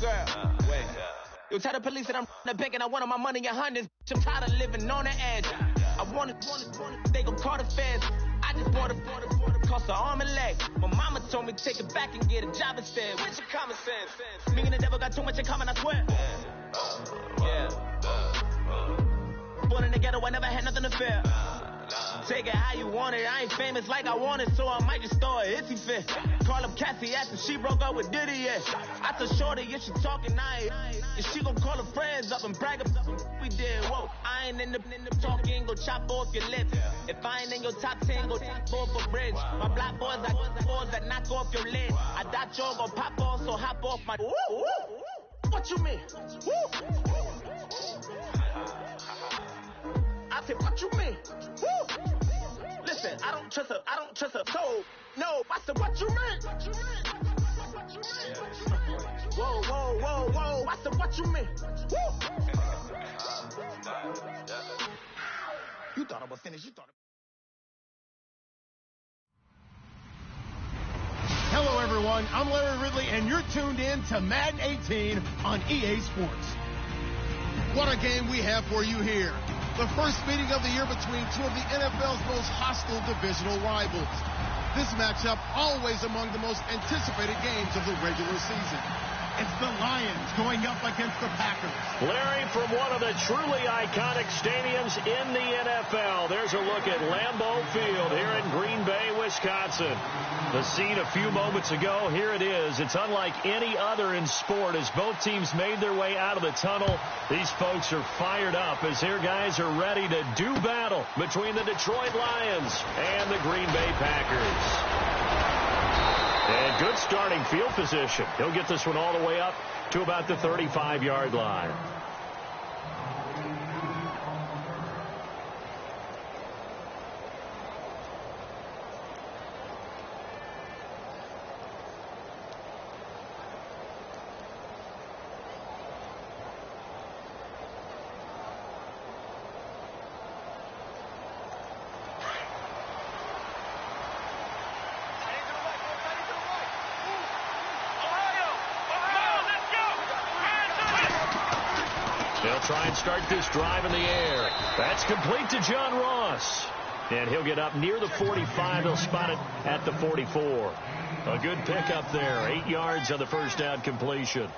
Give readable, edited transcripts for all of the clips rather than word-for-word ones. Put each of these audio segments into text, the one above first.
girl. Wait. You tell the police that I'm the bank and I want all my money in hundreds. I'm tired of living on the edge. I want it, they gon' call the feds. I just bought a cost an arm and leg. My mama told me take it back and get a job instead. Where's your common sense? Me and the devil got too much in common, I swear. Yeah. Born in the ghetto, I never had nothing to fear. Take it how you want it. I ain't famous like I want it, so I might just throw a hissy fit. Call up Cassie after she broke up with Diddy, yeah. I told Shorty if she talking, if she gon' call her friends up and brag about we did. Whoa, I ain't in the talking, go chop off your lips. If I ain't in your top 10, go top 4 for bridge. My black boys got boys that knock off your lid. I doubt y'all gon' pop off, so hop off my. What you mean? I said, what you mean? Woo! Listen, I don't trust her soul. No, I said, what you mean? Whoa. I said, what you mean? Woo! You thought I was finished. Hello, everyone. I'm Larry Ridley, and you're tuned in to Madden 18 on EA Sports. What a game we have for you here. The first meeting of the year between two of the NFL's most hostile divisional rivals. This matchup always among the most anticipated games of the regular season. It's the Lions going up against the Packers. Larry, from one of the truly iconic stadiums in the NFL, there's a look at Lambeau Field here in Green Bay, Wisconsin. The scene a few moments ago, here it is. It's unlike any other in sport as both teams made their way out of the tunnel. These folks are fired up as their guys are ready to do battle between the Detroit Lions and the Green Bay Packers. And good starting field position. He'll get this one all the way up to about the 35-yard line. They'll try and start this drive in the air. That's complete to John Ross. And he'll get up near the 45. He'll spot it at the 44. A good pickup there. 8 yards on the first down completion.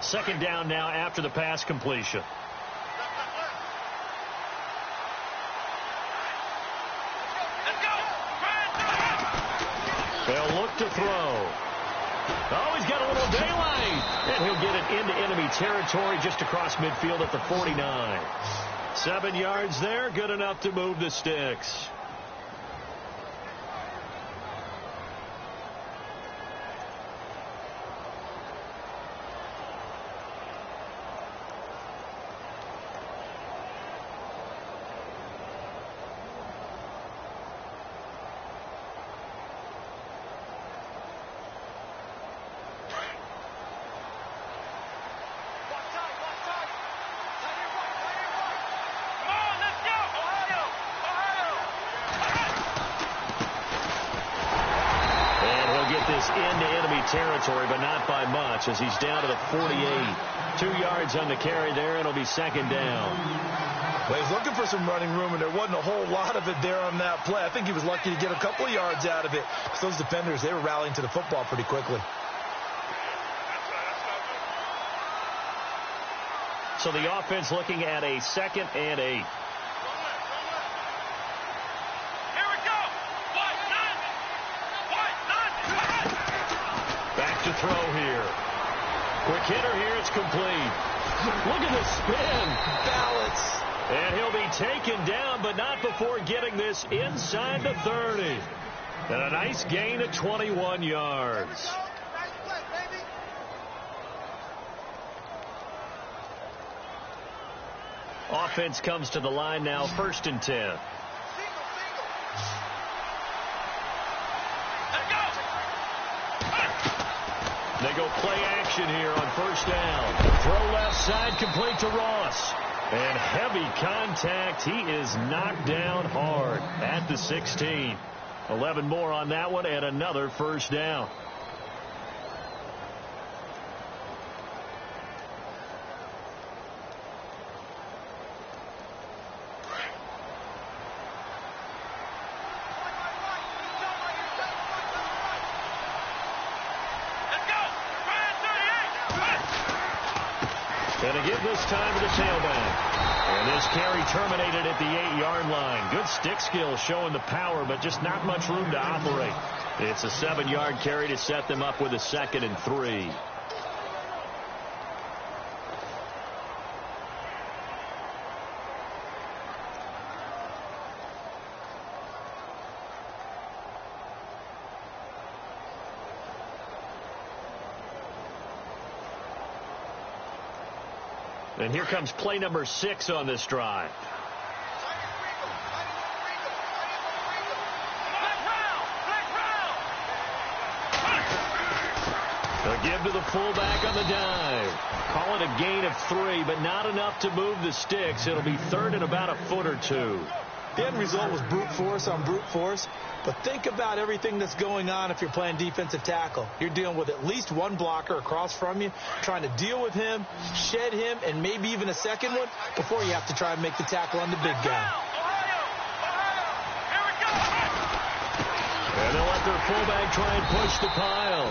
Second down now after the pass completion. They'll look to throw. Oh, he's got a little daylight. And he'll get it into enemy territory just across midfield at the 49. 7 yards there, good enough to move the sticks. Into enemy territory, but not by much as he's down to the 48. 2 yards on the carry there, and it'll be second down. Well, he's looking for some running room, and there wasn't a whole lot of it there on that play. I think he was lucky to get a couple of yards out of it. Those defenders, they were rallying to the football pretty quickly. So the offense looking at a 2nd and 8. To throw here. Quick hitter here. It's complete. Look at the spin. Balance. And he'll be taken down, but not before getting this inside the 30. And a nice gain of 21 yards. Offense comes to the line now, 1st and 10. They go play action here on 1st down. Throw left side complete to Ross. And heavy contact. He is knocked down hard at the 16. 11 more on that one and another first down. And again this time to the tailback. And this carry terminated at the 8-yard line. Good stick skill showing the power, but just not much room to operate. It's a 7-yard carry to set them up with a 2nd and 3. And here comes play number 6 on this drive. A give to the fullback on the dive. Call it a gain of 3, but not enough to move the sticks. It'll be 3rd and about a foot or 2. The end result was brute force on brute force. But think about everything that's going on if you're playing defensive tackle. You're dealing with at least one blocker across from you, trying to deal with him, shed him, and maybe even a second one before you have to try and make the tackle on the big guy. And they'll let their fullback try and push the pile.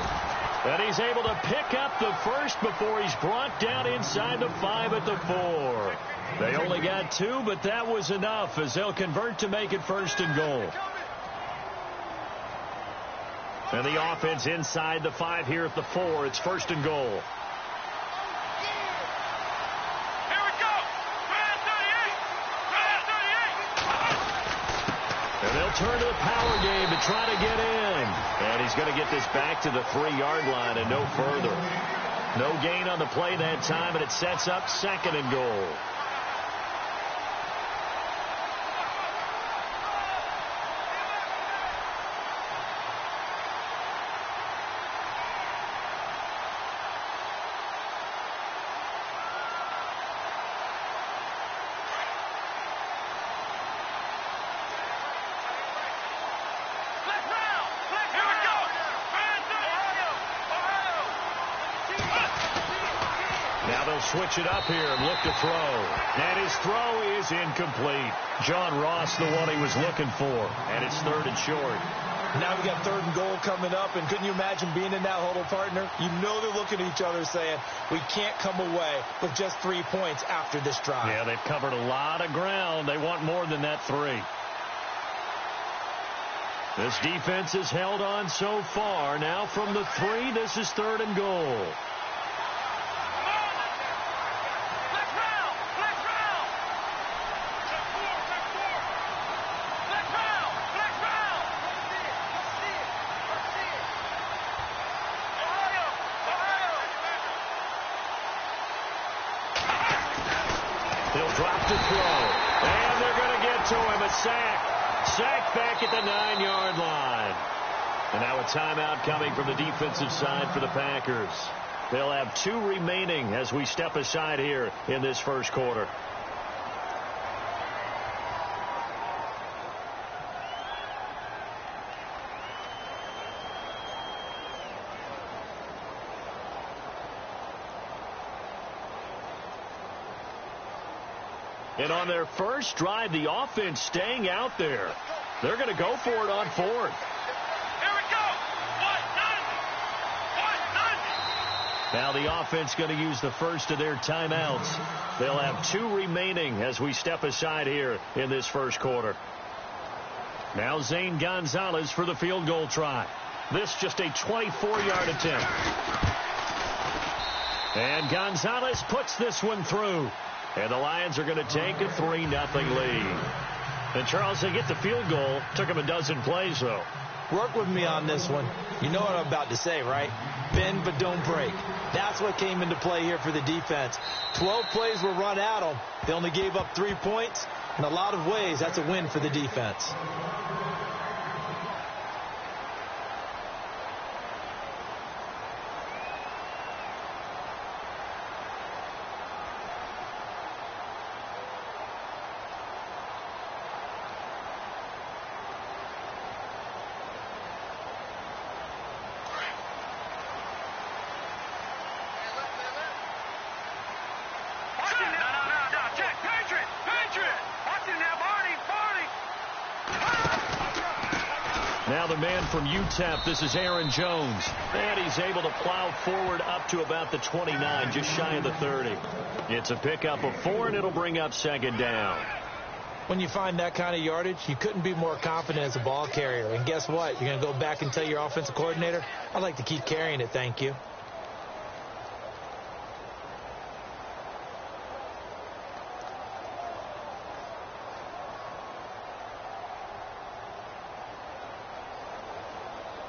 And he's able to pick up the first before he's brought down inside the 5 at the 4. They only got 2, but that was enough as they'll convert to make it 1st and goal. And the offense inside the 5 here at the 4. It's 1st and goal. Here we go. Red 38. And they'll turn to the power game to try to get in. And he's going to get this back to the 3-yard line and no further. No gain on the play that time, and it sets up 2nd and goal. Switch it up here and look to throw. And his throw is incomplete. John Ross, the one he was looking for. And it's 3rd and short. Now we got 3rd and goal coming up. And couldn't you imagine being in that huddle, partner? You know they're looking at each other saying, we can't come away with just 3 points after this drive. Yeah, they've covered a lot of ground. They want more than that 3. This defense has held on so far. Now from the 3, this is 3rd and goal. Drop to throw. And they're going to get to him. A sack. Sack back at the 9-yard line. And now a timeout coming from the defensive side for the Packers. They'll have 2 remaining as we step aside here in this 1st quarter. And on their first drive, the offense staying out there. They're going to go for it on 4th. Here we go. 1-0. Now the offense going to use the first of their timeouts. They'll have 2 remaining as we step aside here in this 1st quarter. Now Zane Gonzalez for the field goal try. This just a 24-yard attempt. And Gonzalez puts this one through. And the Lions are going to take a 3-0 lead. And, Charles, they get the field goal. Took them a dozen plays, though. Work with me on this one. You know what I'm about to say, right? Bend but don't break. That's what came into play here for the defense. 12 plays were run at them. They only gave up 3 points. In a lot of ways, that's a win for the defense. Now the man from UTEP, this is Aaron Jones. And he's able to plow forward up to about the 29, just shy of the 30. It's a pickup of 4, and it'll bring up second down. When you find that kind of yardage, you couldn't be more confident as a ball carrier. And guess what? You're going to go back and tell your offensive coordinator, I'd like to keep carrying it, thank you.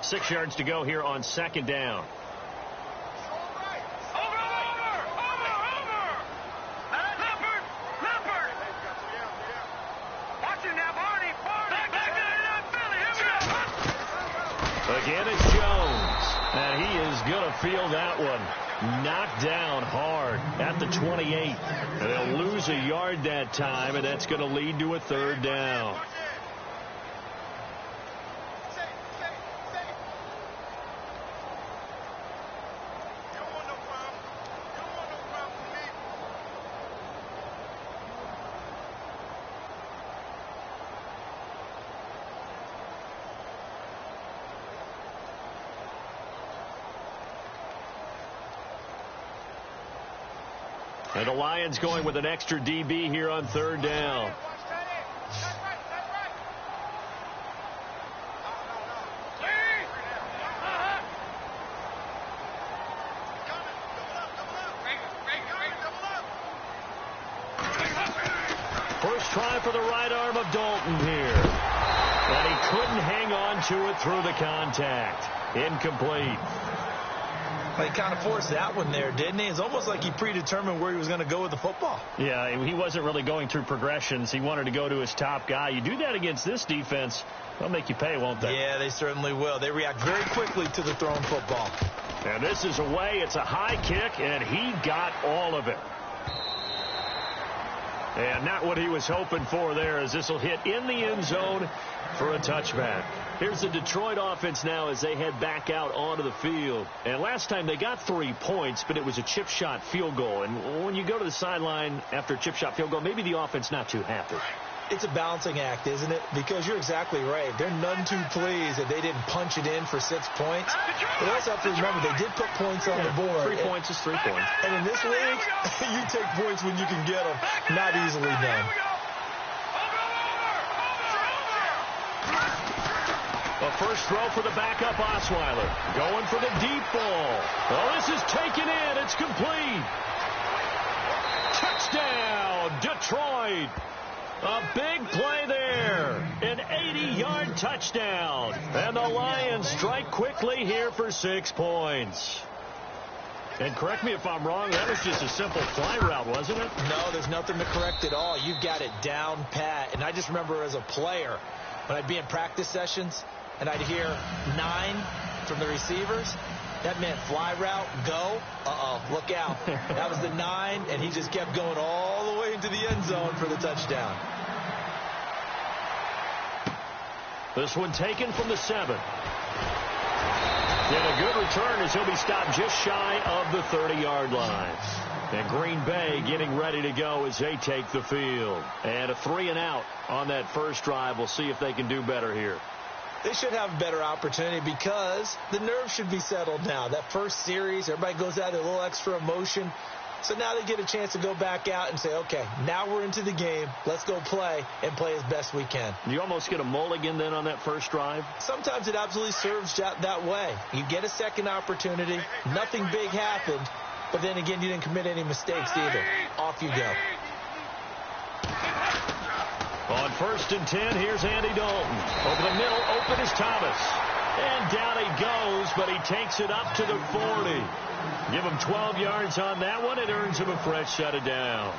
Six yards to go here on second down. Again, it's Jones. And he is going to feel that one. Knocked down hard at the 28. And they'll lose a yard that time, and that's going to lead to a third down. And the Lions going with an extra DB here on third down. First try for the right arm of Dalton here. And he couldn't hang on to it through the contact. Incomplete. He kind of forced that one there, didn't he? It's almost like he predetermined where he was going to go with the football. Yeah, he wasn't really going through progressions. He wanted to go to his top guy. You do that against this defense, they'll make you pay, won't they? Yeah, they certainly will. They react very quickly to the thrown football. And this is away. It's a high kick, and he got all of it. And not what he was hoping for there, as this will hit in the end zone for a touchback. Here's the Detroit offense now as they head back out onto the field. And last time they got 3 points, but it was a chip shot field goal. And when you go to the sideline after a chip shot field goal, maybe the offense not too happy. It's a balancing act, isn't it? Because you're exactly right. They're none too pleased that they didn't punch it in for 6 points. But also have to remember, they did put points on the board. 3 points is 3 points. And in this league, you take points when you can get them. Not easily done. A first throw for the backup Osweiler. Going for the deep ball. Oh, this is taken in. It's complete. Touchdown, Detroit. A big play there. An 80-yard touchdown. And the Lions strike quickly here for 6 points. And correct me if I'm wrong, that was just a simple fly route, wasn't it? No, there's nothing to correct at all. You've got it down pat. And I just remember as a player, when I'd be in practice sessions, and I'd hear 9 from the receivers, that meant fly route, go, look out. That was the 9, and he just kept going all the way into the end zone for the touchdown. This one taken from the 7. And a good return as he'll be stopped just shy of the 30-yard line. And Green Bay getting ready to go as they take the field. And a 3 and out on that first drive. We'll see if they can do better here. They should have a better opportunity because the nerves should be settled now. That first series, everybody goes out with a little extra emotion. So now they get a chance to go back out and say, okay, now we're into the game. Let's go play and play as best we can. You almost get a mulligan then on that first drive? Sometimes it absolutely serves that way. You get a second opportunity. Nothing big happened. But then again, you didn't commit any mistakes either. Off you go. On 1st and 10, here's Andy Dalton. Over the middle, open is Thomas. And down he goes, but he takes it up to the 40. Give him 12 yards on that one. It earns him a fresh set of downs.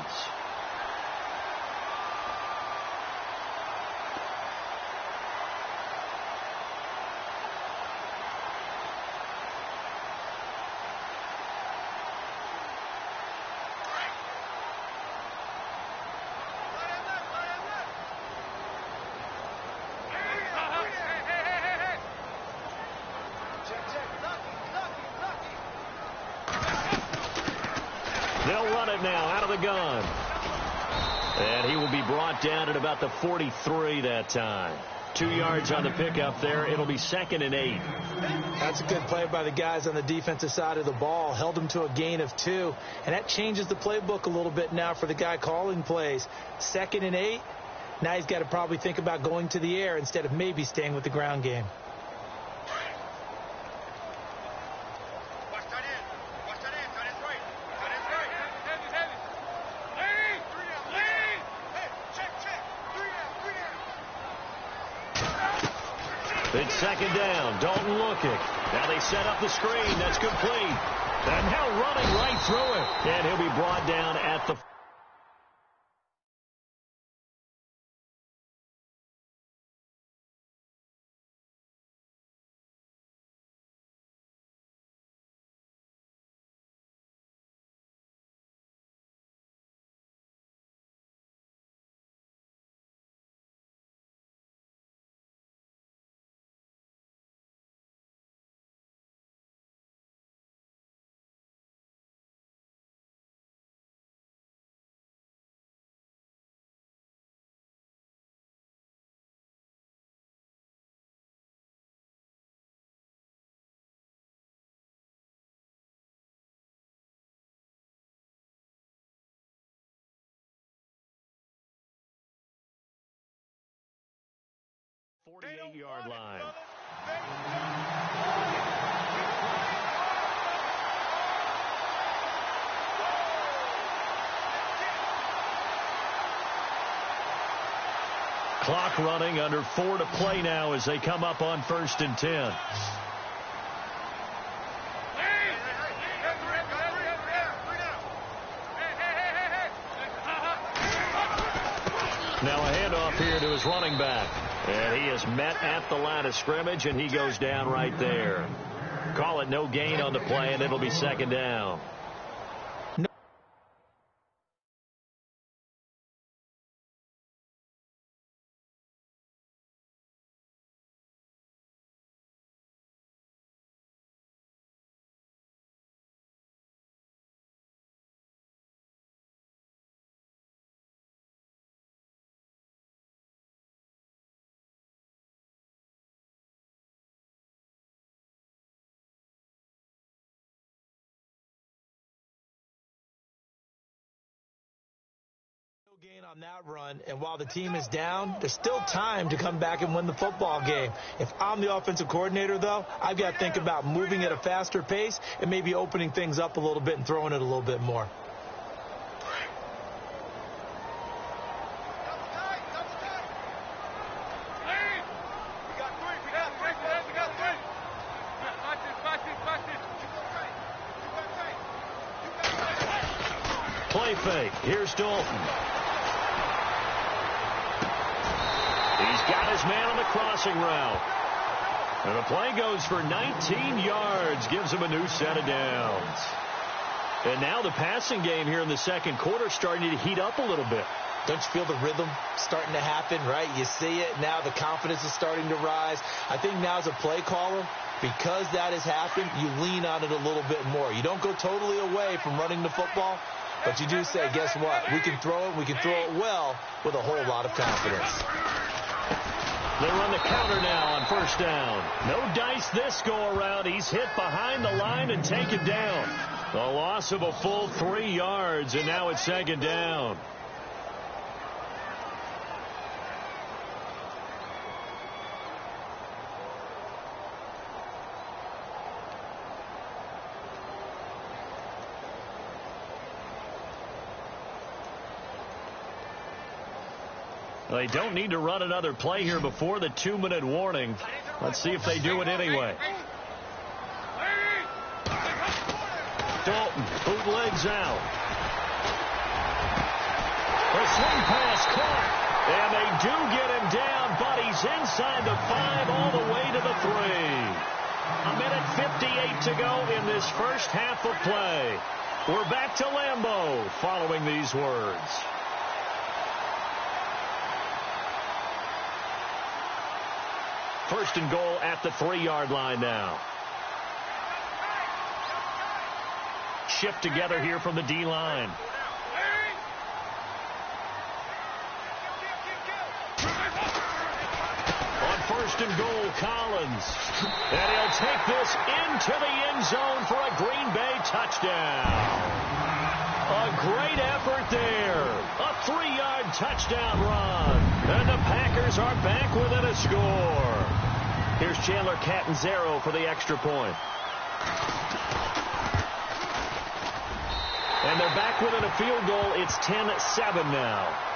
They'll run it now out of the gun. And he will be brought down at about the 43 that time. 2 yards on the pickup there. It'll be 2nd and 8. That's a good play by the guys on the defensive side of the ball. Held them to a gain of 2. And that changes the playbook a little bit now for the guy calling plays. 2nd and 8. Now he's got to probably think about going to the air instead of maybe staying with the ground game. It's 2nd down. Dalton looking. Now they set up the screen. That's complete. And now running right through it. And he'll be brought down at the... ...48-yard line. Clock running, under 4 to play now as they come up on 1st and 10. Now a handoff here to his running back. And he is met at the line of scrimmage, and he goes down right there. Call it no gain on the play, and it'll be 2nd down. Gain on that run, and while the team is down, there's still time to come back and win the football game. If I'm the offensive coordinator, though, I've got to think about moving at a faster pace and maybe opening things up a little bit and throwing it a little bit more. Play fake. Here's Dalton. He's got his man on the crossing route. And the play goes for 19 yards. Gives him a new set of downs. And now the passing game here in the second quarter starting to heat up a little bit. Don't you feel the rhythm starting to happen, right? You see it. Now the confidence is starting to rise. I think now as a play caller, because that has happened, you lean on it a little bit more. You don't go totally away from running the football, but you do say, guess what? We can throw it. We can throw it well with a whole lot of confidence. They run the counter now on 1st down. No dice this go-around. He's hit behind the line and taken down. A loss of a full 3 yards, and now it's 2nd down. They don't need to run another play here before the 2-minute warning. Let's see if they do it anyway. Dalton, bootlegs out. A swing pass caught. And they do get him down, but he's inside the 5 all the way to the 3. A minute 58 to go in this first half of play. We're back to Lambeau following these words. First and goal at the 3-yard line now. Shift together here from the D-line. first and goal, Collins. And he'll take this into the end zone for a Green Bay touchdown. A great effort there. A 3-yard touchdown run. And the Packers are back within a score. Here's Chandler Catanzaro for the extra point. And they're back within a field goal. It's 10-7 now.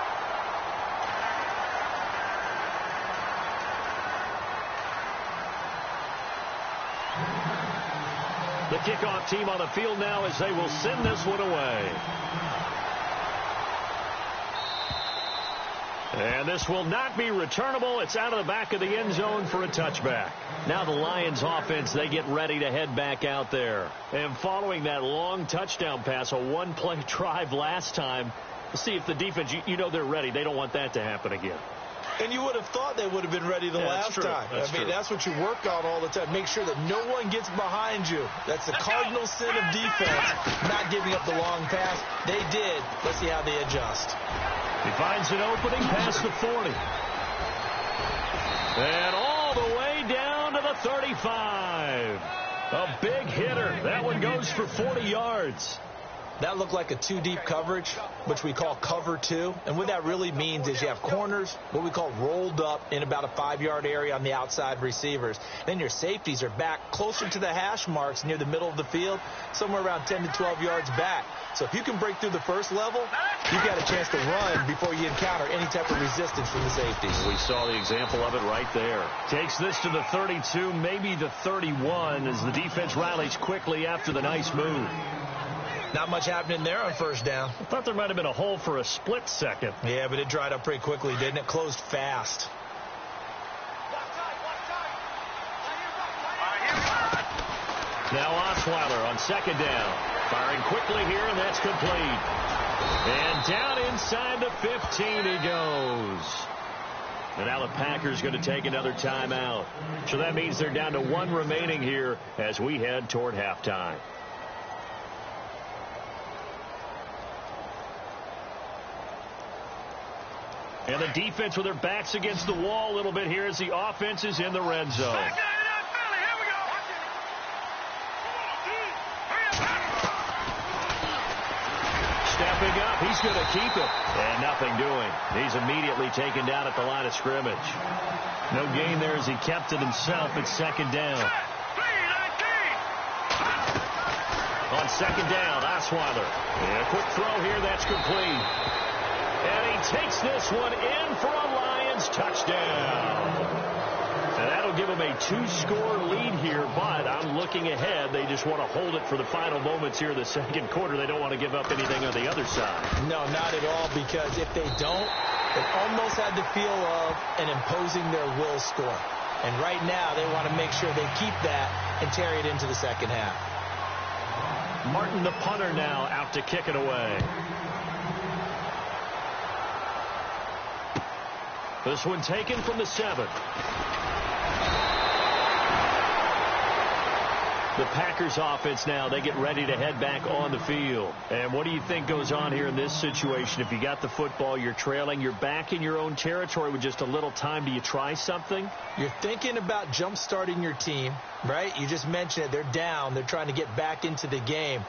The kickoff team on the field now as they will send this one away. And this will not be returnable. It's out of the back of the end zone for a touchback. Now the Lions offense, they get ready to head back out there. And following that long touchdown pass, a one-play drive last time, see if the defense, you know they're ready. They don't want that to happen again. And you would have thought they would have been ready the last time. That's what you work on all the time. Make sure that no one gets behind you. That's the cardinal sin of defense, not giving up the long pass. They did. Let's see how they adjust. He finds an opening past the 40. And all the way down to the 35. A big hitter. That one goes for 40 yards. That looked like a 2-deep coverage, which we call cover 2. And what that really means is you have corners, what we call rolled up in about a 5-yard area on the outside receivers. Then your safeties are back closer to the hash marks near the middle of the field, somewhere around 10 to 12 yards back. So if you can break through the first level, you've got a chance to run before you encounter any type of resistance from the safeties. We saw the example of it right there. Takes this to the 32, maybe the 31, as the defense rallies quickly after the nice move. Not much happening there on first down. I thought there might have been a hole for a split second. Yeah, but it dried up pretty quickly, didn't it? Closed fast. Now Osweiler on second down. Firing quickly here, and that's complete. And down inside the 15 he goes. And now the Packers going to take another timeout. So that means they're down to 1 remaining here as we head toward halftime. And the defense with their backs against the wall a little bit here as the offense is in the red zone. Stepping up, he's going to keep it. And nothing doing. He's immediately taken down at the line of scrimmage. No gain there as he kept it himself at second down. On second down, Osweiler. And a quick throw here, that's complete. And he takes this one in for a Lions touchdown. And that'll give them a 2-score lead here, but I'm looking ahead. They just want to hold it for the final moments here in the second quarter. They don't want to give up anything on the other side. No, not at all, because if they don't, it almost had the feel of an imposing their will score. And right now, they want to make sure they keep that and carry it into the second half. Martin, the punter, now out to kick it away. This one taken from the 7. The Packers offense now, they get ready to head back on the field. And what do you think goes on here in this situation? If you got the football, you're trailing, you're back in your own territory with just a little time. Do you try something? You're thinking about jump-starting your team, right? You just mentioned it. They're down. They're trying to get back into the game.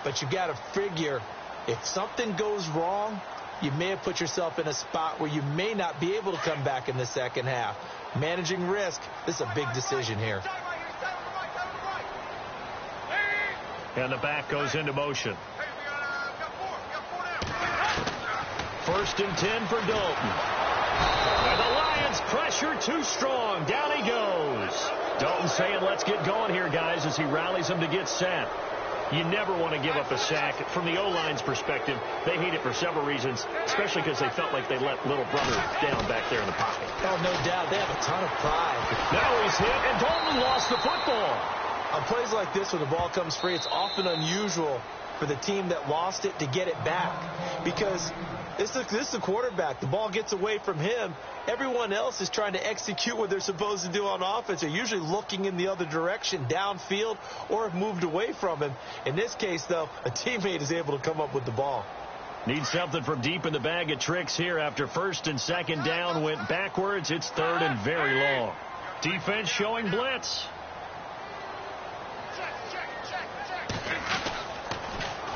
But you got to figure if something goes wrong, you may have put yourself in a spot where you may not be able to come back in the second half. Managing risk, this is a big decision here. And the back goes into motion. First and 10 for Dalton. And the Lions pressure too strong. Down he goes. Dalton saying, let's get going here, guys, as he rallies them to get set. You never want to give up a sack. From the O-line's perspective, they hate it for several reasons, especially because they felt like they let little brother down back there in the pocket. Oh, no doubt. They have a ton of pride. Now he's hit, and Dalton lost the football. On plays like this, when the ball comes free, it's often unusual for the team that lost it to get it back. Because this is the quarterback. The ball gets away from him. Everyone else is trying to execute what they're supposed to do on offense. They're usually looking in the other direction, downfield, or have moved away from him. In this case, though, a teammate is able to come up with the ball. Need something from deep in the bag of tricks here. After first and second down went backwards, it's third and very long. Defense showing blitz.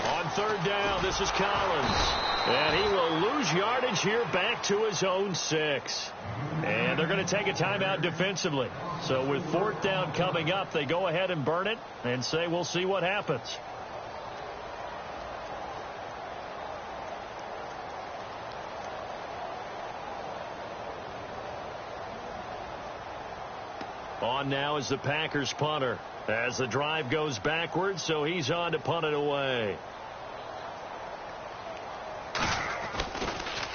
On third down, this is Collins. And he will lose yardage here back to his own 6. And they're going to take a timeout defensively. So with fourth down coming up, they go ahead and burn it and say we'll see what happens. On now is the Packers punter as the drive goes backwards, so he's on to punt it away.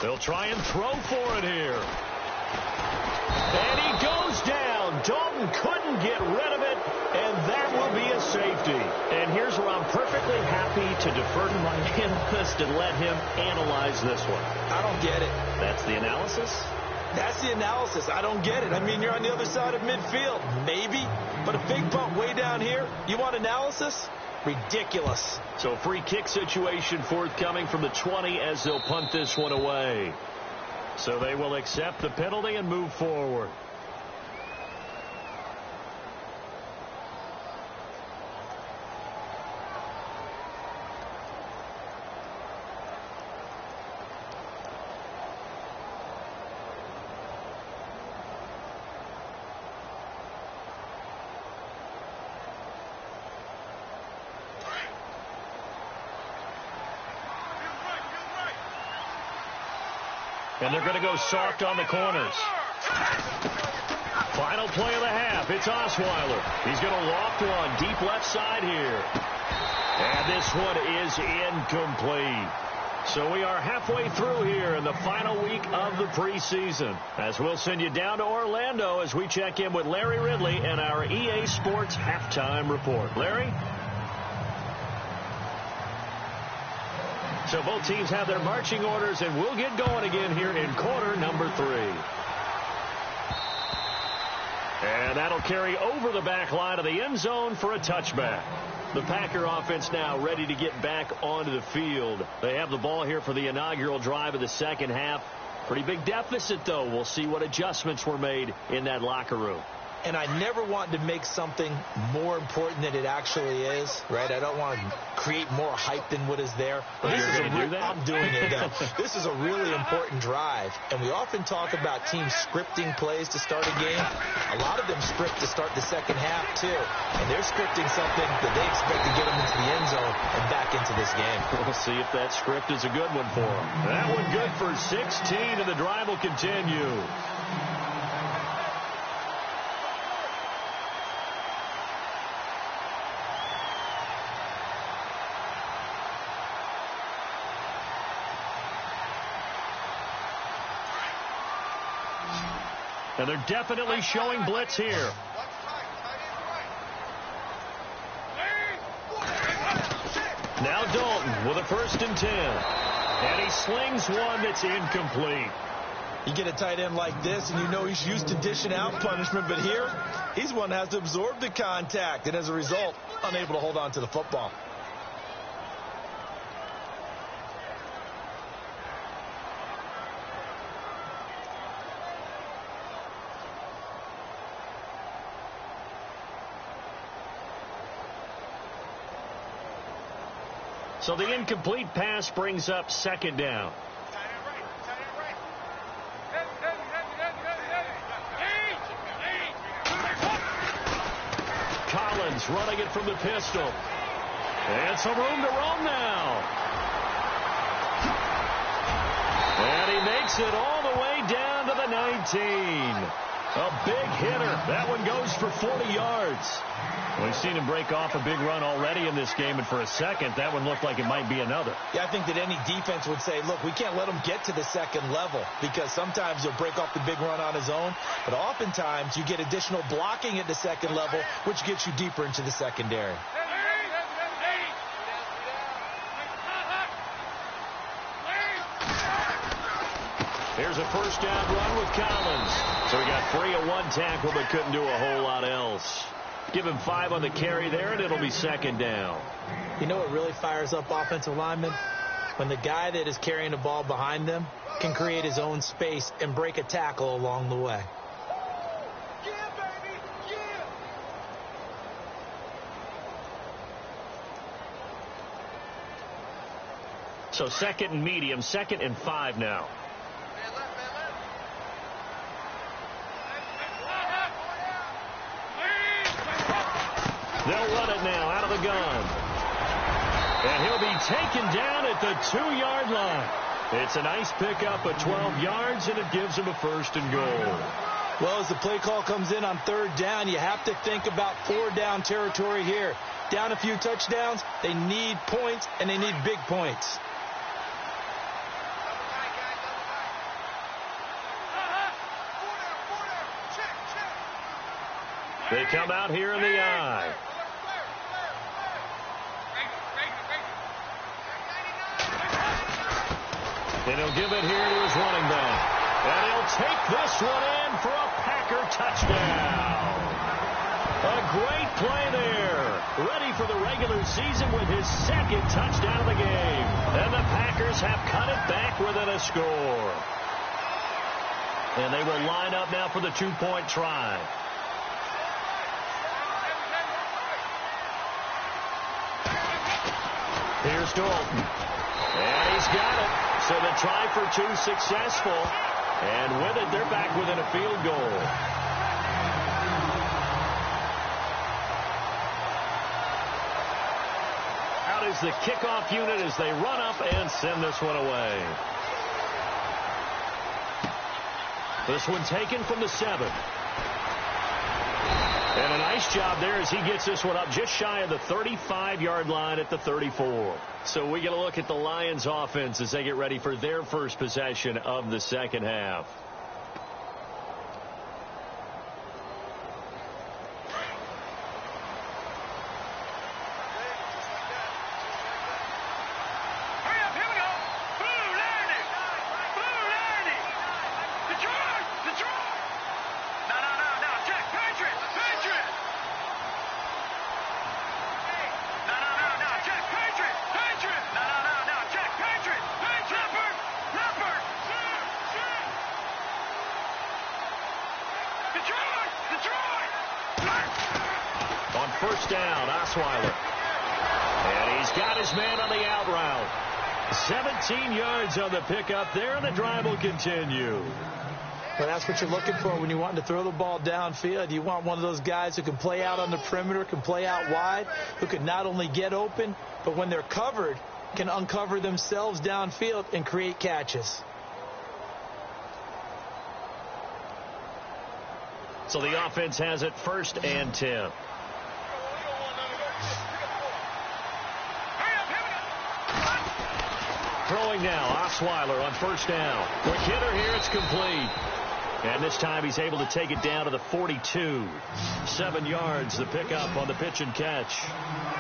They'll try and throw for it here. And he goes down. Dalton couldn't get rid of it, and that will be a safety. And here's where I'm perfectly happy to defer to my analyst and let him analyze this one. I don't get it. That's the analysis? That's the analysis. I don't get it. I mean, you're on the other side of midfield. Maybe. But a big bump way down here. You want analysis? Ridiculous. So a free kick situation forthcoming from the 20 as they'll punt this one away. So they will accept the penalty and move forward. And they're going to go soft on the corners. Final play of the half. It's Osweiler. He's going to loft one deep left side here. And this one is incomplete. So we are halfway through here in the final week of the preseason. As we'll send you down to Orlando as we check in with Larry Ridley and our EA Sports halftime report. Larry? So both teams have their marching orders, and we'll get going again here in quarter number 3. And that'll carry over the back line of the end zone for a touchback. The Packer offense now ready to get back onto the field. They have the ball here for the inaugural drive of the second half. Pretty big deficit, though. We'll see what adjustments were made in that locker room. And I never want to make something more important than it actually is, right? I don't want to create more hype than what is there. Well, you're going to do that? I'm doing it, though. This is a really important drive, and we often talk about teams scripting plays to start a game. A lot of them script to start the second half, too. And they're scripting something that they expect to get them into the end zone and back into this game. We'll see if that script is a good one for them. That one good for 16, and the drive will continue. And they're definitely showing blitz here. Now Dalton with a 1st and 10. And he slings one that's incomplete. You get a tight end like this, and you know he's used to dishing out punishment. But here, he's one that has to absorb the contact. And as a result, unable to hold on to the football. So the incomplete pass brings up 2nd down. Collins running it from the pistol. And some room to roam now. And he makes it all the way down to the 19. A big hitter. That one goes for 40 yards. We've seen him break off a big run already in this game, and for a second, that one looked like it might be another. Yeah, I think that any defense would say, look, we can't let him get to the second level, because sometimes he'll break off the big run on his own, but oftentimes you get additional blocking at the second level, which gets you deeper into the secondary. Here's a 1st down run with Collins. So he got free of one tackle, but couldn't do a whole lot else. Give him 5 on the carry there, and it'll be 2nd down. You know what really fires up offensive linemen? when the guy that is carrying the ball behind them can create his own space and break a tackle along the way. So 2nd and medium, 2nd and 5 now. They'll run it now out of the gun. And he'll be taken down at the 2-yard line. It's a nice pickup of 12 yards, and it gives him a 1st and goal. Well, as the play call comes in on 3rd down, you have to think about 4-down territory here. Down a few touchdowns, they need points, and they need big points. They come out here in the eye. And he'll give it here to his running back. And he'll take this one in for a Packer touchdown. A great play there. Ready for the regular season with his 2nd touchdown of the game. And the Packers have cut it back within a score. And they will line up now for the 2-point try. Here's Dalton. And he's got it. So the try for 2 successful. And with it, they're back within a field goal. Out is the kickoff unit as they run up and send this one away. This one taken from the 7. And a nice job there as he gets this one up just shy of the 35-yard line at the 34. So we get a look at the Lions offense as they get ready for their first possession of the 2nd half. On 1st down, Osweiler. And he's got his man on the out route. 17 yards on the pickup there, and the drive will continue. Well, that's what you're looking for when you want to throw the ball downfield. You want one of those guys who can play out on the perimeter, can play out wide, who can not only get open, but when they're covered, can uncover themselves downfield and create catches. So the offense has it 1st and 10. Throwing now, Osweiler on 1st down. Quick hitter here, it's complete. And this time he's able to take it down to the 42. 7 yards, the pickup on the pitch and catch.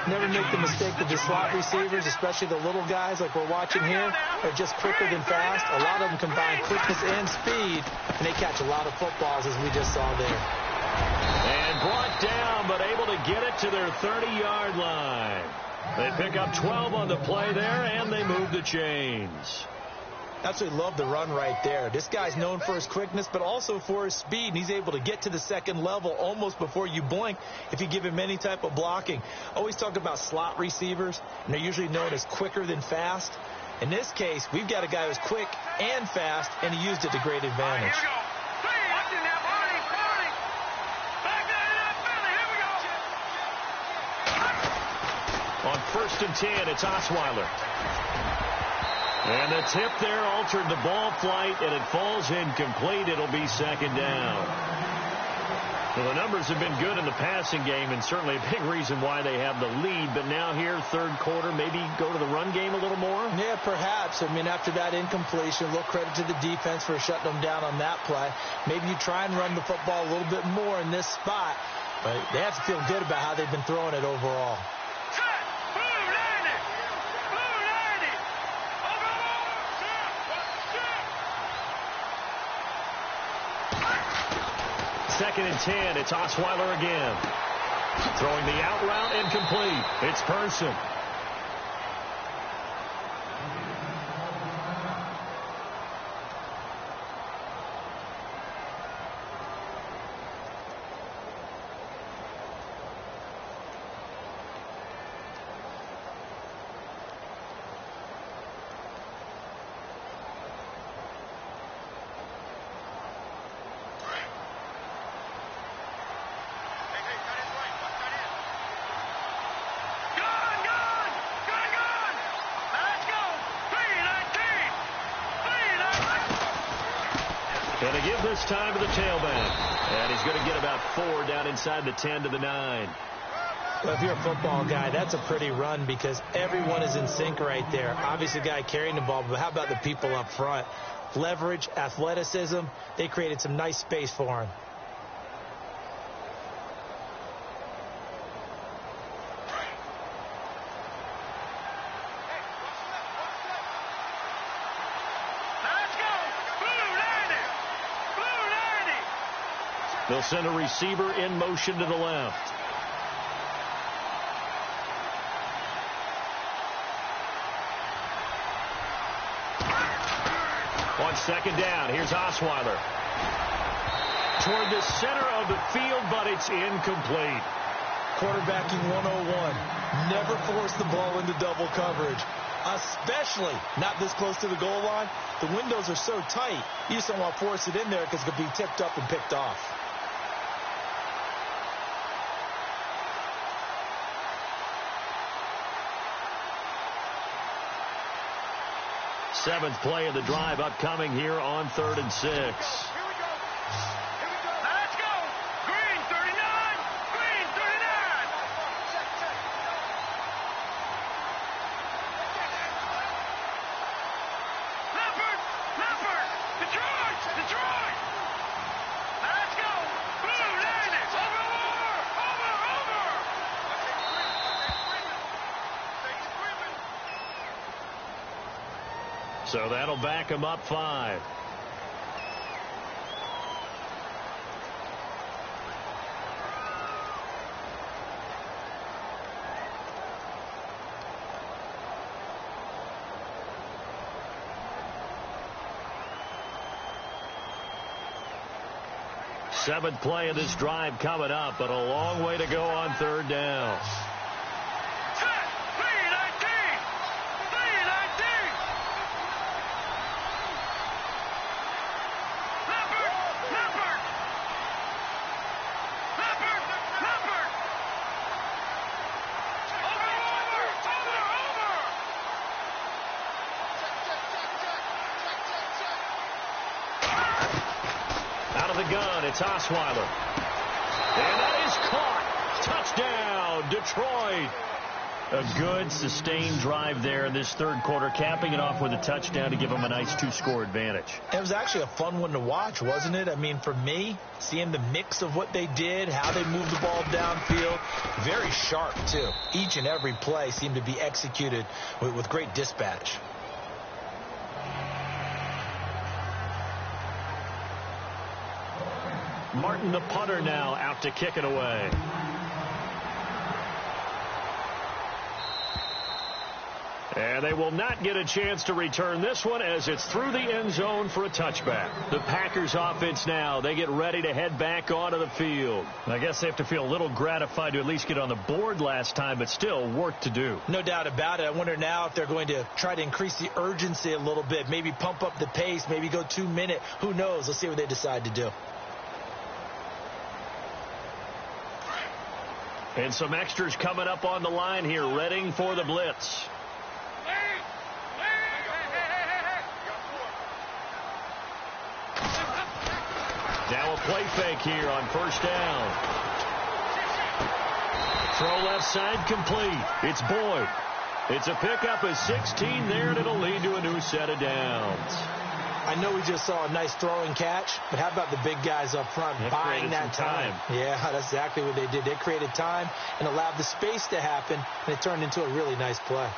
Never make the mistake that the slot receivers, especially the little guys like we're watching here, are just quicker than fast. A lot of them combine quickness and speed, and they catch a lot of footballs, as we just saw there. And brought down, but able to get it to their 30-yard line. They pick up 12 on the play there, and they move the chains. Absolutely love the run right there. This guy's known for his quickness, but also for his speed, and he's able to get to the 2nd level almost before you blink if you give him any type of blocking. Always talk about slot receivers, and they're usually known as quicker than fast. In this case, we've got a guy who's quick and fast, and he used it to great advantage. On 1st and 10, it's Osweiler. And the tip there altered the ball flight, and it falls incomplete. It'll be 2nd down. Well, the numbers have been good in the passing game, and certainly a big reason why they have the lead. But now here, 3rd quarter, maybe go to the run game a little more? Yeah, perhaps. I mean, after that incompletion, a little credit to the defense for shutting them down on that play. Maybe you try and run the football a little bit more in this spot. But they have to feel good about how they've been throwing it overall. Second and 10, it's Osweiler again. Throwing the out route, incomplete. It's Person. this time to the tailback. And he's going to get about 4 down inside the 10 to the 9. Well, if you're a football guy, that's a pretty run because everyone is in sync right there. Obviously, the guy carrying the ball, but how about the people up front? Leverage, athleticism, they created some nice space for him. They'll send a receiver in motion to the left. On second down, here's Osweiler. Toward the center of the field, but it's incomplete. Quarterbacking 101. Never force the ball into double coverage, especially not this close to the goal line. The windows are so tight, you just don't want to force it in there because it could be tipped up and picked off. Seventh play of the drive upcoming here on 3rd and 6. Here we go. Let's go. Green 39. Green 39. Leopard. Detroit. Let's go. Blue landed. Over. So that'll back him up 5. Seventh play of this drive coming up, but a long way to go on 3rd down. It's Osweiler. And that is caught. Touchdown, Detroit. A good, sustained drive there in this 3rd quarter, capping it off with a touchdown to give them a nice 2-score advantage. It was actually a fun one to watch, wasn't it? I mean, for me, seeing the mix of what they did, how they moved the ball downfield, very sharp, too. Each and every play seemed to be executed with great dispatch. Martin, the punter, now out to kick it away. And they will not get a chance to return this one as it's through the end zone for a touchback. The Packers offense now, they get ready to head back onto the field. I guess they have to feel a little gratified to at least get on the board last time, but still work to do. No doubt about it. I wonder now if they're going to try to increase the urgency a little bit, maybe pump up the pace, maybe go 2-minute. Who knows? Let's see what they decide to do. And some extras coming up on the line here, readying for the blitz. Now a play fake here on 1st down. Throw left side complete. It's Boyd. It's a pickup of 16 there, and it'll lead to a new set of downs. I know we just saw a nice throwing catch, but how about the big guys up front buying that time? Yeah, that's exactly what they did. They created time and allowed the space to happen, and it turned into a really nice play.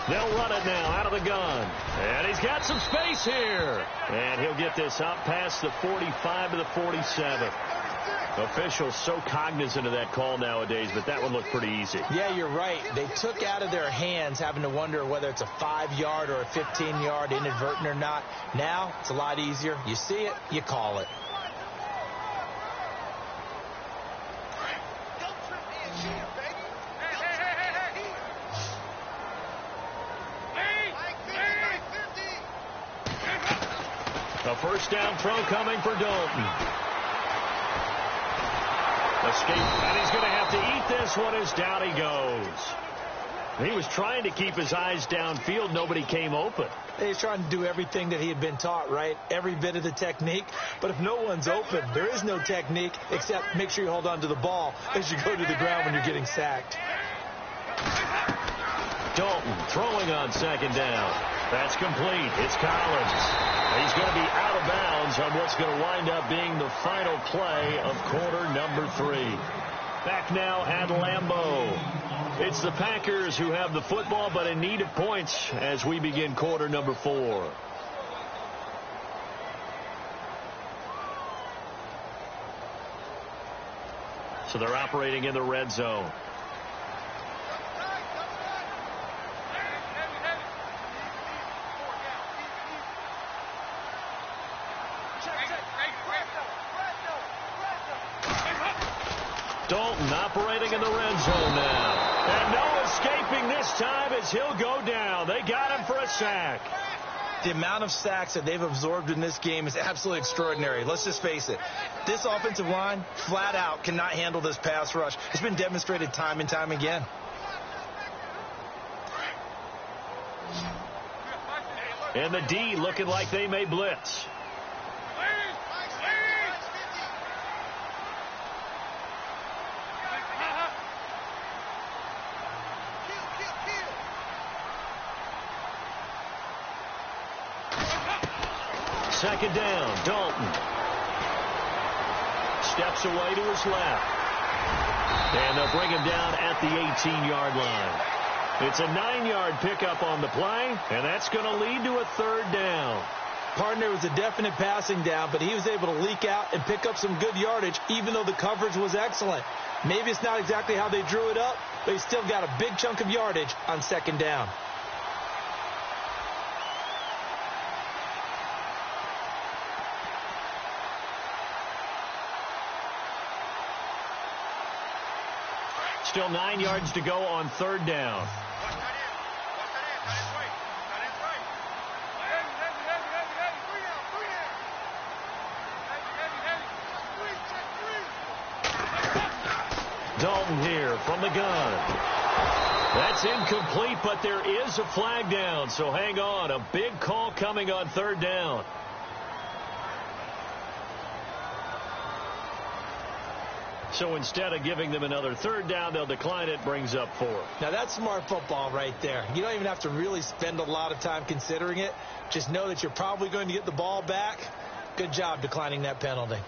They'll run it now out of the gun. And he's got some space here. And he'll get this up past the 45 to the 47. Officials so cognizant of that call nowadays, but that one looked pretty easy. Yeah, you're right. They took out of their hands having to wonder whether it's a 5-yard or a 15-yard, inadvertent or not. Now, it's a lot easier. You see it, you call it. first down throw coming for Dalton. Escape, and he's going to have to eat this one as down he goes. He was trying to keep his eyes downfield. Nobody came open. He's trying to do everything that he had been taught, right? Every bit of the technique. But if no one's open, there is no technique except make sure you hold on to the ball as you go to the ground when you're getting sacked. Dalton throwing on second down. That's complete. It's Collins. He's going to be out of bounds on what's going to wind up being the final play of quarter number 3. Back now at Lambeau. It's the Packers who have the football, but in need of points as we begin quarter number 4. So they're operating in the red zone. Dalton operating in the red zone now. And no escaping this time as he'll go down. They got him for a sack. The amount of sacks that they've absorbed in this game is absolutely extraordinary. Let's just face it. This offensive line, flat out, cannot handle this pass rush. It's been demonstrated time and time again. And the D looking like they may blitz. Second down, Dalton. Steps away to his left. And they'll bring him down at the 18-yard line. It's a 9-yard pickup on the play, and that's going to lead to a third down. Partner was a definite passing down, but he was able to leak out and pick up some good yardage, even though the coverage was excellent. Maybe it's not exactly how they drew it up, but he still got a big chunk of yardage on second down. Still 9 yards to go on third down. Dalton here from the gun. That's incomplete, but there is a flag down, so hang on. A big call coming on third down. So instead of giving them another third down, they'll decline it. Brings up 4. Now that's smart football right there. You don't even have to really spend a lot of time considering it. Just know that you're probably going to get the ball back. Good job declining that penalty.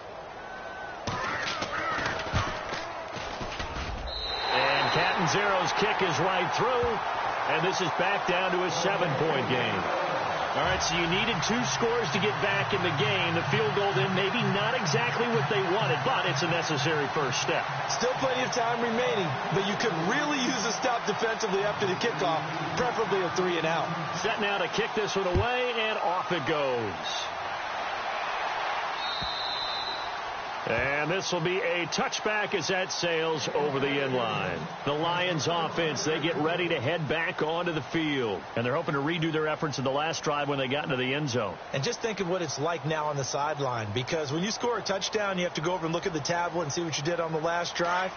And Catanzaro's kick is right through. And this is back down to a 7-point game. All right, so you needed 2 scores to get back in the game. The field goal then maybe not exactly what they wanted, but it's a necessary first step. Still plenty of time remaining, but you could really use a stop defensively after the kickoff, preferably a 3-and-out. Set now to kick this one away, and off it goes. And this will be a touchback as that sails over the end line. The Lions offense, they get ready to head back onto the field. And they're hoping to redo their efforts in the last drive when they got into the end zone. And just think of what it's like now on the sideline, because when you score a touchdown, you have to go over and look at the tablet and see what you did on the last drive.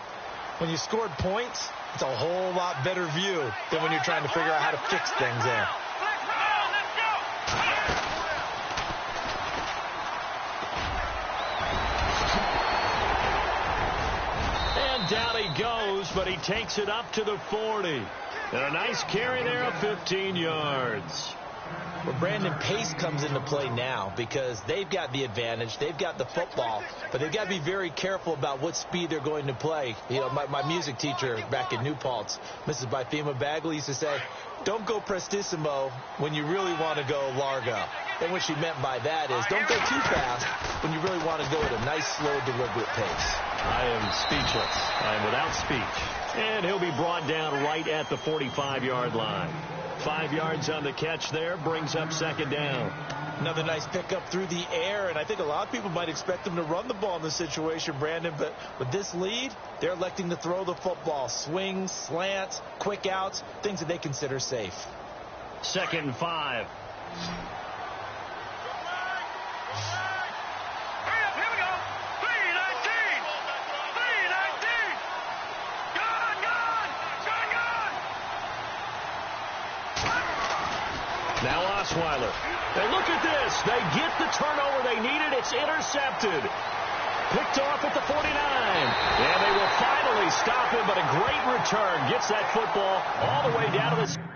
When you scored points, it's a whole lot better view than when you're trying to figure out how to fix things there. Down he goes, but he takes it up to the 40. And a nice carry there of 15 yards. Well, Brandon, pace comes into play now because they've got the advantage. They've got the football, but they've got to be very careful about what speed they're going to play. You know, my music teacher back in New Paltz, Mrs. Byfema Bagley, used to say, don't go prestissimo when you really want to go largo. And what she meant by that is don't go too fast when you really want to go at a nice, slow, deliberate pace. I am speechless. I am without speech. And he'll be brought down right at the 45-yard line. 5 yards on the catch there, brings up second down. Another nice pickup through the air, and I think a lot of people might expect them to run the ball in this situation, Brandon, but with this lead, they're electing to throw the football. Swings, slants, quick outs, things that they consider safe. 2nd and 5. Now Osweiler. And look at this. They get the turnover they needed. It's intercepted. Picked off at the 49. And they will finally stop him, but a great return. Gets that football all the way down to the...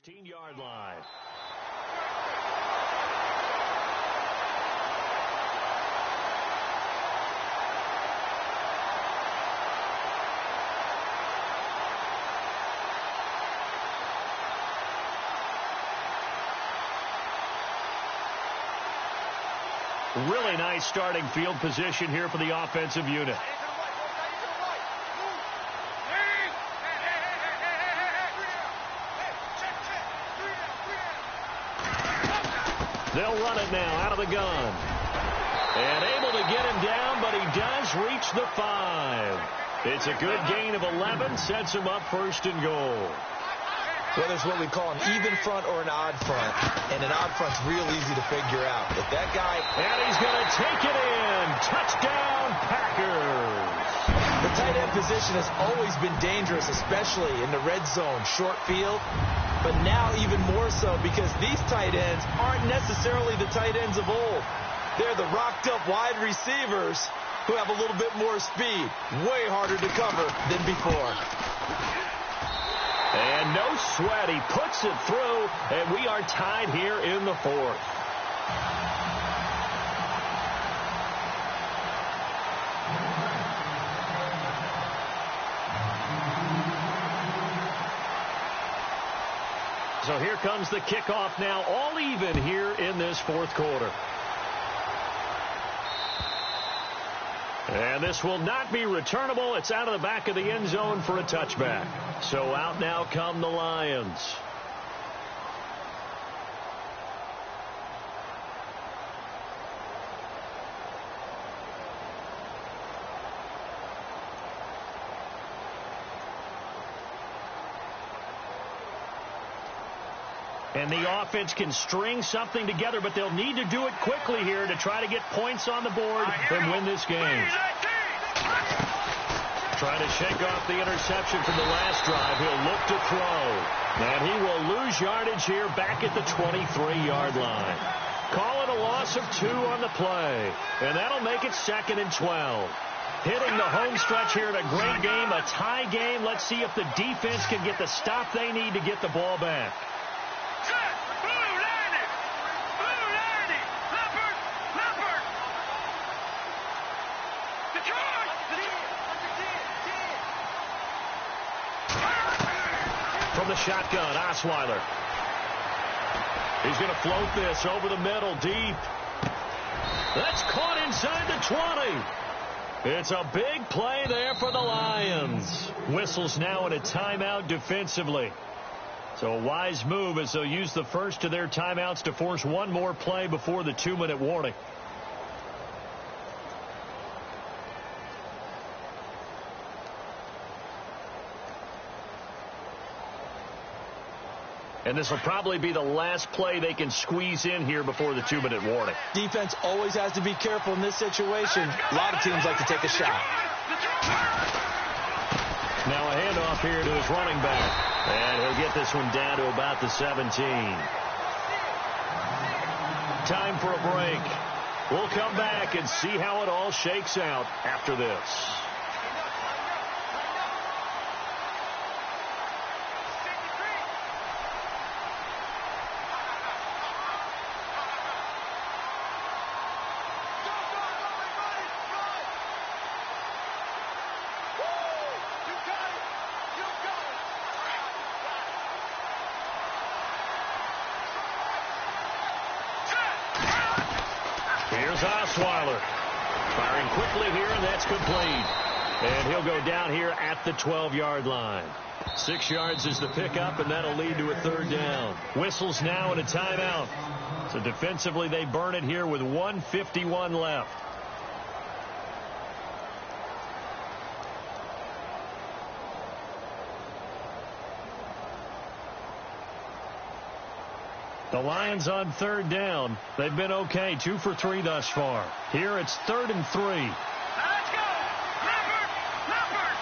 ...16-yard line. Really nice starting field position here for the offensive unit. They'll run it now out of the gun. And able to get him down, but he does reach the 5. It's a good gain of 11, sets him up first and goal. Whether it's what we call an even front or an odd front, and an odd front's real easy to figure out. If that guy... And he's going to take it in. Touchdown, Packers. The tight end position has always been dangerous, especially in the red zone, short field. But now even more so because these tight ends aren't necessarily the tight ends of old. They're the rocked-up wide receivers who have a little bit more speed. Way harder to cover than before. And no sweat. He puts it through, and we are tied here in the 4th. So here comes the kickoff now, all even here in this 4th quarter. And this will not be returnable. It's out of the back of the end zone for a touchback. So out now come the Lions. And the offense can string something together, but they'll need to do it quickly here to try to get points on the board and win this game. Trying to shake off the interception from the last drive. He'll look to throw. And he will lose yardage here back at the 23-yard line. Call it a loss of 2 on the play. And that'll make it 2nd and 12. Hitting the home stretch here in a great game, a tie game. Let's see if the defense can get the stop they need to get the ball back. From the shotgun, Osweiler. He's going to float this over the middle, deep. That's caught inside the 20. It's a big play there for the Lions. Whistles now in a timeout defensively. So a wise move as they'll use the first of their timeouts to force one more play before the 2-minute warning. And this will probably be the last play they can squeeze in here before the 2-minute warning. Defense always has to be careful in this situation. A lot of teams like to take a shot. Now a handoff here to his running back. And he'll get this one down to about the 17. Time for a break. We'll come back and see how it all shakes out after this. Here's Osweiler. Firing quickly here, and that's complete. And he'll go down here at the 12-yard line. 6 yards is the pickup, and that'll lead to a third down. Whistles now and a timeout. So defensively, they burn it here with 1:51 left. The Lions on third down. They've been okay, 2 for 3 thus far. Here it's 3rd and 3. Let's go! Leopard! Leopard!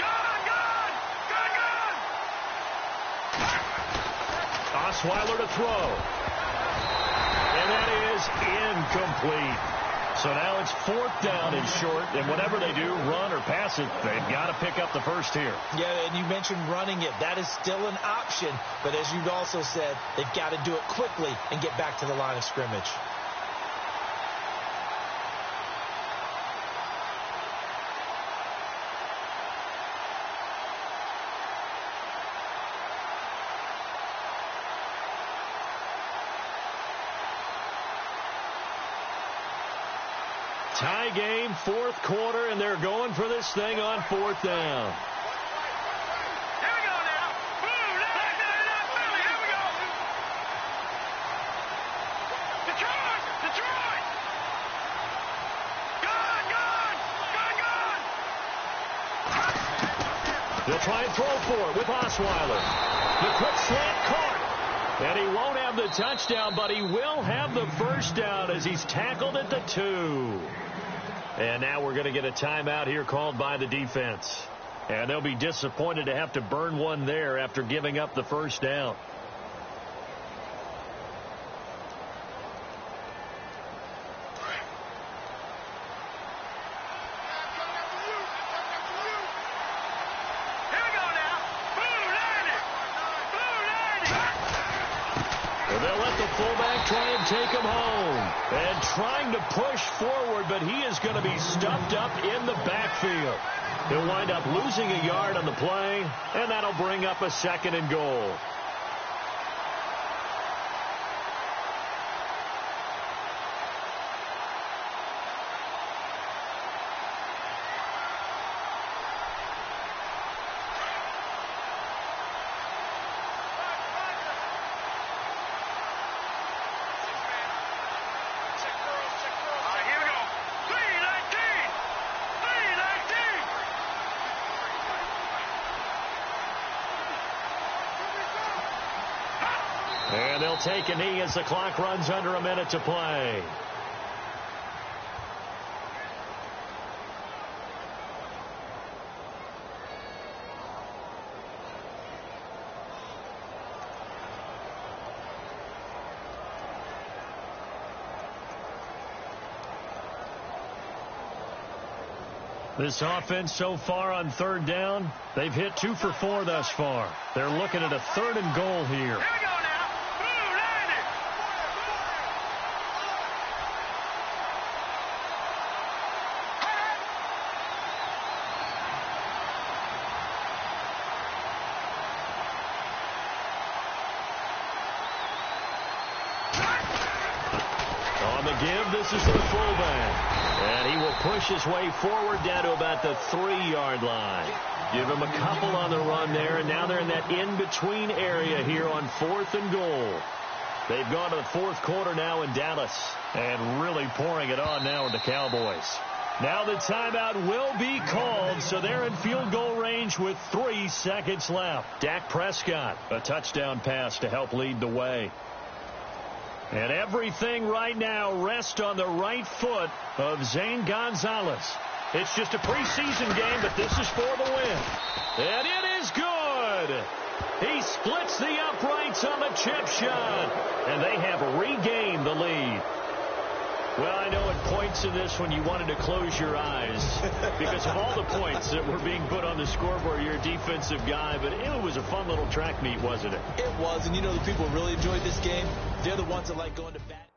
Gone! Gone! Gone! Gone! Osweiler to throw. And that is incomplete. So now it's 4th down and short, and whatever they do, run or pass it, they've got to pick up the first here. Yeah, and you mentioned running it. That is still an option, but as you've also said, they've got to do it quickly and get back to the line of scrimmage. Tie game, 4th quarter, and they're going for this thing on 4th down. Here we go now. Boom! Philly, here we go. Detroit! Detroit! Gone! Gone! Gone! Gone! They'll try and throw for it with Osweiler. The quick slant caught. And he won't have the touchdown, but he will have the first down as he's tackled at the 2. And now we're going to get a timeout here called by the defense. And they'll be disappointed to have to burn one there after giving up the first down. Here we go now. Boom! Landed! Boom! Landed! They'll let the fullback try and take him home. And trying to push forward, but he is going to be stuffed up in the backfield. He'll wind up losing a yard on the play, and that'll bring up a 2nd and goal. And they'll take a knee as the clock runs under a minute to play. This offense so far on 3rd down, they've hit 2 for 4 thus far. They're looking at a 3rd and goal here. Here we go now. Boom! Landed! On the give, this is to the fullback. And he will push his way forward down to about the 3-yard line. Give him a couple on the run there, and now they're in that in-between area here on 4th and goal. They've gone to the 4th quarter now in Dallas, and really pouring it on now with the Cowboys. Now the timeout will be called, so they're in field goal range with 3 seconds left. Dak Prescott, a touchdown pass to help lead the way. And everything right now rests on the right foot of Zane Gonzalez. It's just a preseason game, but this is for the win. And it is good. He splits the uprights on the chip shot, and they have regained the lead. Well, I know at points in this when you wanted to close your eyes because of all the points that were being put on the scoreboard. You're a defensive guy, but it was a fun little track meet, wasn't it? It was, and you know the people who really enjoyed this game, they're the ones that like going to bat.